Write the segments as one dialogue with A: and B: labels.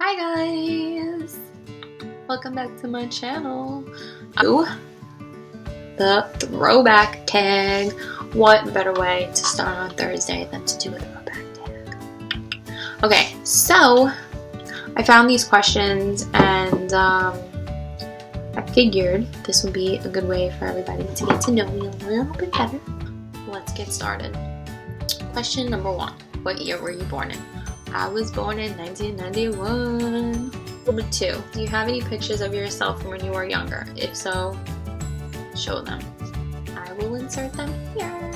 A: Hi guys! Welcome back to my channel. The throwback tag. What better way to start on Thursday than to do a throwback tag? Okay, so I found these questions and I figured this would be a good way for everybody to get to know me a little bit better. Let's get started. Question number 1. What year were you born in? I was born in 1991. Number 2. Do you have any pictures of yourself from when you were younger? If so, show them. I will insert them here.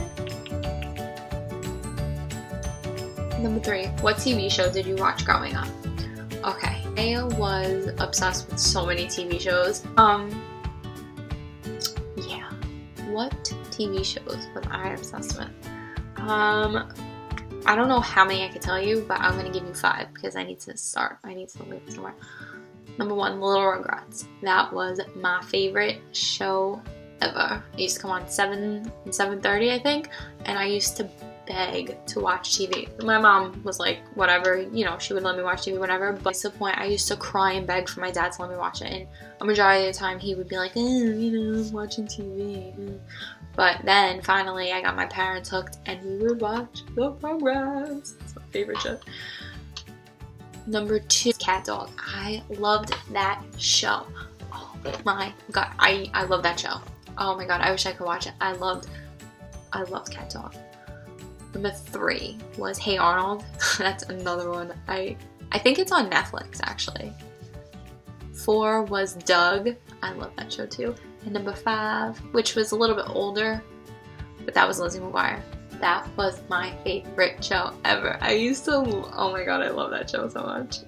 A: Number 3. What TV show did you watch growing up? Okay, I was obsessed with so many TV shows. Yeah. What TV shows was I obsessed with? I don't know how many I could tell you, but I'm going to give you 5 because I need to start. I need to live somewhere. Number 1, Little Rugrats. That was my favorite show ever. It used to come on 7 and 7:30, I think, and I used to beg to watch TV. My mom was like, whatever, you know, she would let me watch TV whenever, but at the point I used to cry and beg for my dad to let me watch it, and a majority of the time he would be like, I'm watching TV. But then finally I got my parents hooked and we would watch the Rugrats. It's my favorite show. Number 2, Cat Dog. I loved that show. Oh my god, I love that show. Oh my god, I wish I could watch it. I loved Cat Dog. Number 3 was Hey Arnold. That's another one. I think it's on Netflix actually. 4 was Doug. I love that show too. And number 5, which was a little bit older, but that was Lizzie McGuire. That was my favorite show ever. I used to, oh my god, I love that show so much.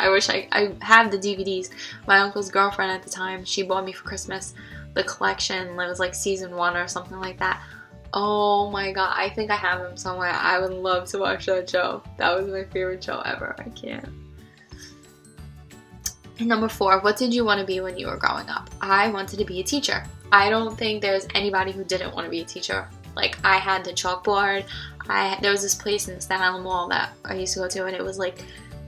A: I wish I have the DVDs. My uncle's girlfriend at the time, she bought me for Christmas the collection. It was like season 1 or something like that. Oh my god, I think I have them somewhere. I would love to watch that show. That was my favorite show ever. I can't. And number 4, what did you want to be when you were growing up? I wanted to be a teacher. I don't think there's anybody who didn't want to be a teacher. Like, I had the chalkboard. There was this place in the Staten Island Mall that I used to go to, and it was like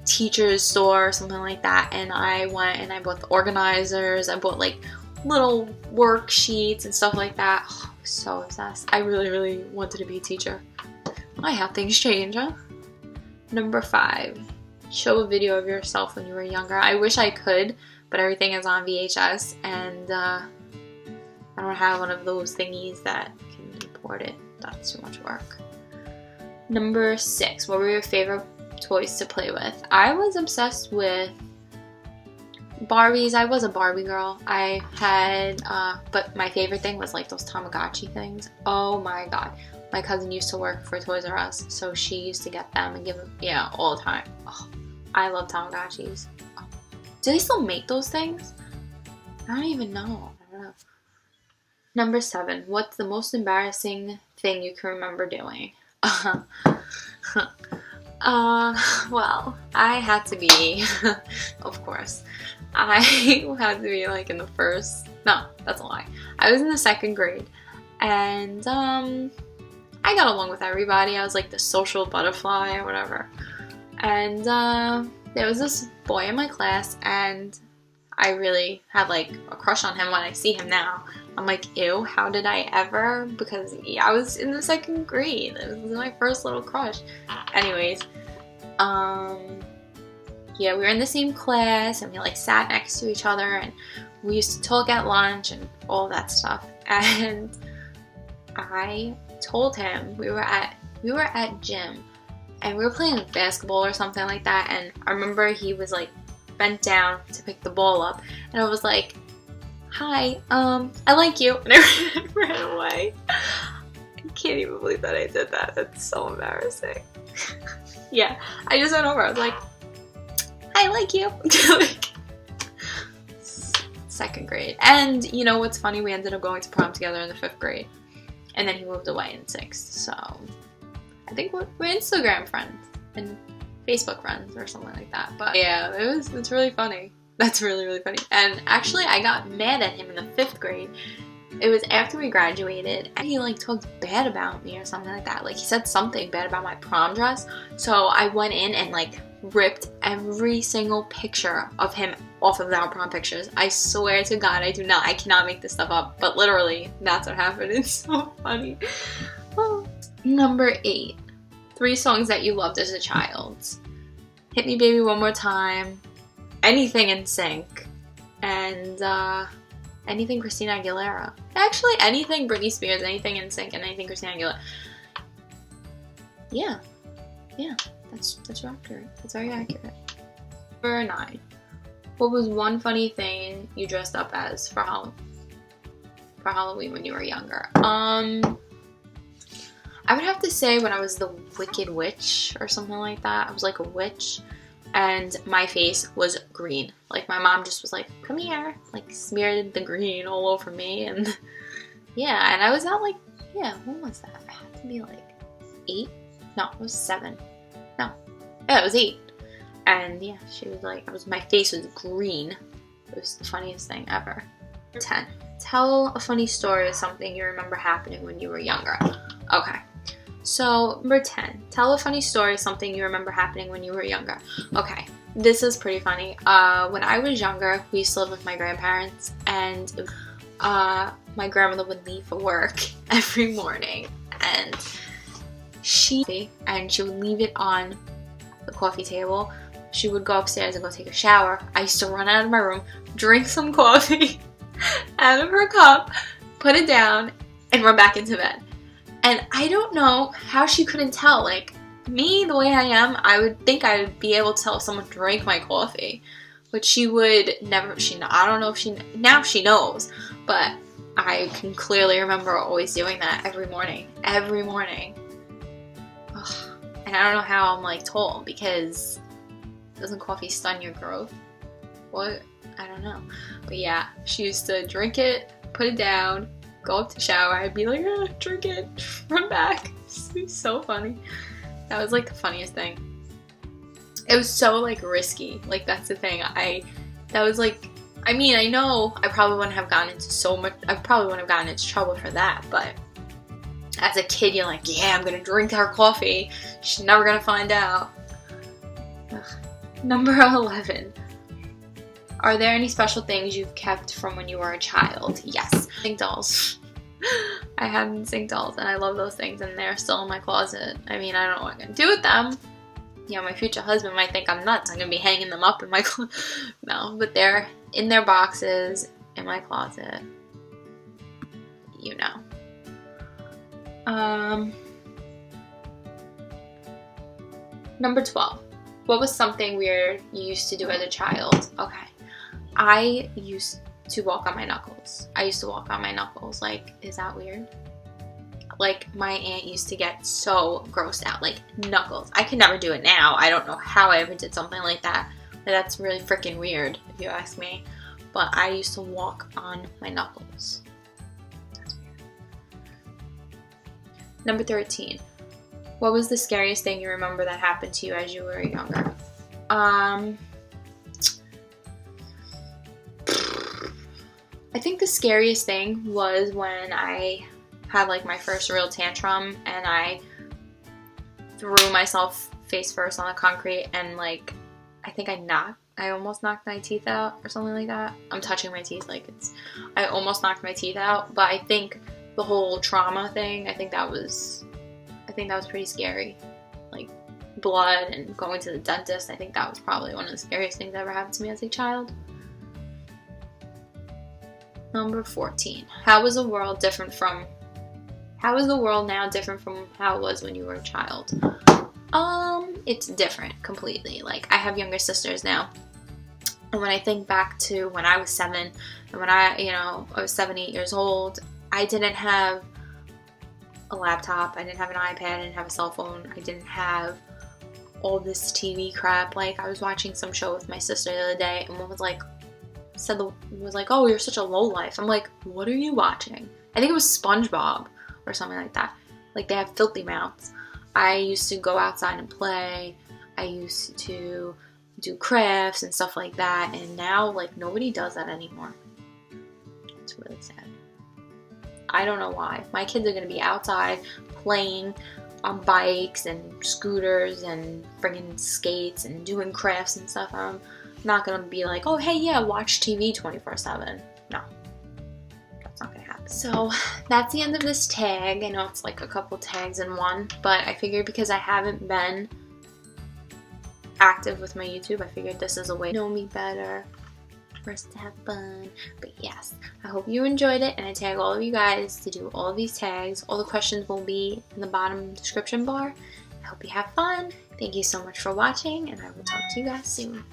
A: teacher's store or something like that. And I went and I bought the organizers. I bought like little worksheets and stuff like that. Oh, I was so obsessed. I really, really wanted to be a teacher. I have things change, huh? Number 5. Show a video of yourself when you were younger. I wish I could, but everything is on VHS, and I don't have one of those thingies that can import it. That's too much work. Number 6. What were your favorite toys to play with? I was obsessed with Barbies. I was a Barbie girl. I had, but my favorite thing was like those Tamagotchi things. Oh my god. My cousin used to work for Toys R Us, so she used to get them and give them, yeah, all the time. Oh, I love Tamagotchis. Oh. Do they still make those things? I don't even know. I don't know. Number 7. What's the most embarrassing thing you can remember doing? Well, I had to be, of course, I had to be like in the first, no, that's a lie. I was in the 2nd grade, and I got along with everybody. I was like the social butterfly or whatever. And there was this boy in my class, and I really had like a crush on him. When I see him now, I'm like, ew, how did I ever? Because yeah, I was in the 2nd grade. It was my first little crush. Anyways, yeah, we were in the same class, and we like sat next to each other, and we used to talk at lunch and all that stuff. And I told him, we were at gym, and we were playing basketball or something like that, and I remember he was like bent down to pick the ball up, and I was like, hi, I like you, and I ran away. I can't even believe that I did that. That's so embarrassing. Yeah, I just went over, I was like, I like you. Like, 2nd grade. And you know what's funny? We ended up going to prom together in the 5th grade. And then he moved away in 6th, so I think we're Instagram friends and Facebook friends or something like that. But yeah, it's really funny. That's really, really funny. And actually, I got mad at him in the 5th grade. It was after we graduated, and he like talked bad about me or something like that. Like, he said something bad about my prom dress. So I went in and like ripped every single picture of him off of our prom pictures. I swear to God, I cannot make this stuff up, but literally, that's what happened. It's so funny. Oh. Number 8, 3 songs that you loved as a child. Hit Me Baby One More Time, Anything in Sync, and anything Christina Aguilera. Actually, anything Britney Spears, anything in Sync, and anything Christina Aguilera. Yeah, that's accurate. That's very accurate. Number 9. What was one funny thing you dressed up as for Halloween when you were younger? I would have to say when I was the Wicked Witch or something like that. I was like a witch, and my face was green. Like, my mom just was like, come here, like smeared the green all over me, and yeah, and I was at like, yeah, when was that? I had to be like 8? No, it was 7. No. Yeah, it was 8. And yeah, she was like, my face was green. It was the funniest thing ever. 10. Tell a funny story of something you remember happening when you were younger. Okay. So, number 10. Tell a funny story of something you remember happening when you were younger. Okay. This is pretty funny. When I was younger, we used to live with my grandparents, and my grandmother would leave for work every morning, and she would leave it on the coffee table. She would go upstairs and go take a shower. I used to run out of my room, drink some coffee out of her cup, put it down, and run back into bed. And I don't know how she couldn't tell. Like, me, the way I am, I would think I would be able to tell if someone drank my coffee. But she would never, I don't know if now she knows. But I can clearly remember always doing that every morning. Every morning. Ugh. And I don't know how I'm like told, because doesn't coffee stun your growth? What? I don't know. But yeah, she used to drink it, put it down, go up to shower. I'd be like, drink it, run back. It's so funny. That was like the funniest thing. It was so like risky. Like, that's the thing. That was like, I mean, I know I probably wouldn't have gotten into trouble for that, but as a kid, you're like, yeah, I'm gonna drink her coffee. She's never gonna find out. Ugh. Number 11. Are there any special things you've kept from when you were a child? Yes. NSYNC dolls. I have NSYNC dolls, and I love those things, and they're still in my closet. I mean, I don't know what I'm gonna do with them. You know, my future husband might think I'm nuts. I'm gonna be hanging them up in my closet. No, but they're in their boxes in my closet. You know. Number 12. What was something weird you used to do as a child? Okay. I used to walk on my knuckles. Like, is that weird? Like, my aunt used to get so grossed out. Like, knuckles. I could never do it now. I don't know how I ever did something like that. That's really freaking weird, if you ask me. But I used to walk on my knuckles. That's weird. Number 13. What was the scariest thing you remember that happened to you as you were younger? I think the scariest thing was when I had like my first real tantrum, and I threw myself face first on the concrete, and like, I think I almost knocked my teeth out or something like that. I'm touching my teeth like I almost knocked my teeth out, but I think the whole trauma thing, I think that was pretty scary. Like, blood and going to the dentist, I think that was probably one of the scariest things that ever happened to me as a child. Number 14. How is the world now different from how it was when you were a child? It's different completely. Like, I have younger sisters now, and when I think back to when I was 7, and when I was 7, 8 years old, I didn't have a laptop, I didn't have an iPad, I didn't have a cell phone, I didn't have all this TV crap. Like, I was watching some show with my sister the other day, and one was like, oh, you're such a lowlife. I'm like, what are you watching? I think it was SpongeBob or something like that. Like, they have filthy mouths. I used to go outside and play. I used to do crafts and stuff like that, and now, like, nobody does that anymore. It's really sad. I don't know why. My kids are going to be outside playing on bikes and scooters and bringing skates and doing crafts and stuff. I'm not gonna be like, oh hey yeah, watch TV 24/7. No, that's not gonna happen. So that's the end of this tag. I know it's like a couple tags in one, but I figured because I haven't been active with my YouTube, I figured this is a way to know me better, for us to have fun. But yes, I hope you enjoyed it, and I tag all of you guys to do all of these tags. All the questions will be in the bottom description bar. I hope you have fun. Thank you so much for watching, and I will talk to you guys soon.